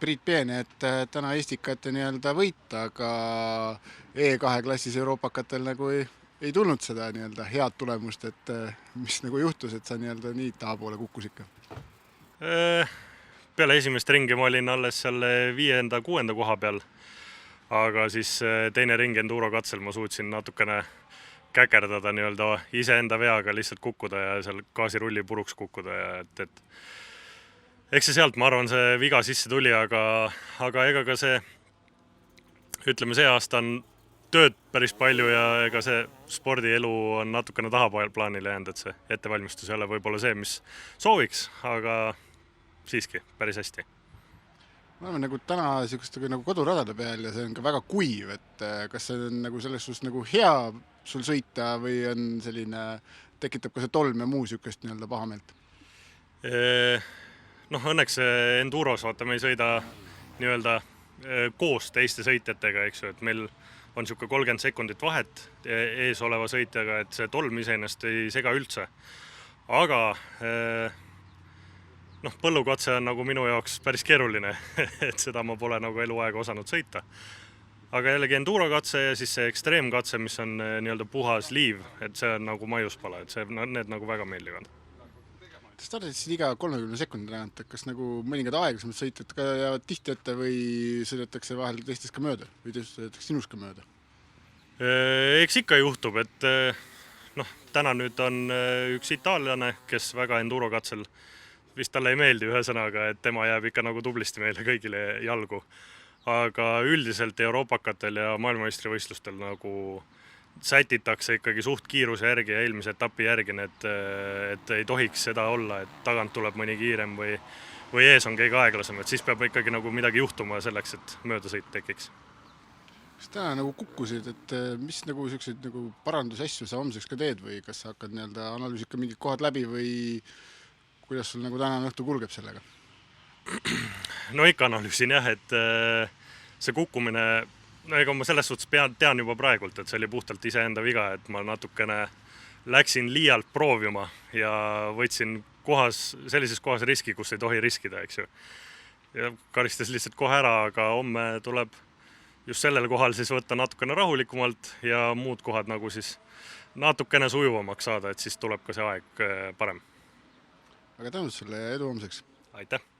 Priit Peene, et täna Estikate nii-öelda võita, aga E2 klassis Euroopakatel nagu ei tulnud seda nii-öelda head tulemust, et mis nagu juhtus, et sa nii-öelda nii tahapoole kukkus ikka? Peale esimest ringi ma olin alles seal 5.–6. koha peal, aga siis teine ring Enduro katsel ma suutsin natukene käkerdada nii-öelda iseenda veaga lihtsalt kukkuda ja seal gaasirulli puruks kukkuda ja et eks see sealt, ma arvan, see viga sisse tuli, aga ega ka see, ütleme, see aasta on tööd päris palju ja ega see spordielu on natukene tahaplaanile jäänud, et see ettevalmistus ei ole võib-olla see, mis sooviks, aga siiski päris hästi. Me oleme nagu täna nagu koduradade peal ja see on ka väga kuiv, et kas see on nagu selles suhtes nagu hea sul sõita või on selline, tekitab ka see tolm ja muu sükest nii-öelda pahameelt? Noh, õnneks Enduros, vaata, me ei sõida nii-öelda koos teiste sõitjatega, eks ju, et meil on niisugune 30 sekundit vahet ees oleva sõitjaga, et see tolm iseenesest ei sega üldse. Aga põllukatse on nagu minu jaoks päris keeruline, et seda ma pole nagu eluaega osanud sõita. Aga jällegi endurokatse ja siis see ekstreemkatse, mis on nii-öelda puhas liiv, et see on nagu maiuspala, et need nagu väga meeldivad. Te stardisid iga 30 sekundi tagant, et kas nagu mõningad aeglasemad sõitjad ka jäävad tihti ette või sõidetakse vahel teistest ka mööda või sõidetakse sinust ka mööda? Eks ikka juhtub, et täna nüüd on üks itaallane, kes väga endurokatsel, vist talle ei meeldi ühesõnaga, et tema jääb ikka nagu tublisti meile kõigile jalgu. Aga üldiselt Euroopakatel ja maailmameistrivõistlustel nagu sätitakse ikkagi suht kiiruse järgi ja eelmise etapi järgi, et ei tohiks seda olla, et tagant tuleb mõni kiirem või ees on keegi aeglasem, et siis peab ikkagi nagu midagi juhtuma selleks, et möödasõit tekiks. Kas täna nagu kukkusid, et mis nagu selliseid nagu parandusasju sa homseks ka teed või kas sa hakkad nii-öelda analüüsid ka mingid kohad läbi või kuidas sul nagu tänane õhtu kulgeb sellega? No ikka analüüsin jah, et see kukkumine, ega ma selles suhtes tean juba praegult, et see oli puhtalt iseenda viga, et ma natukene läksin liialt proovima ja võtsin sellises kohas riski, kus ei tohi riskida, eks ju. Ja karistas lihtsalt kohe ära, aga homme tuleb just sellel kohal siis võtta natukene rahulikumalt ja muud kohad nagu siis natukene sujuvamaks saada, et siis tuleb ka see aeg parem. Aga tänud sulle ja edu homseks! Aitäh!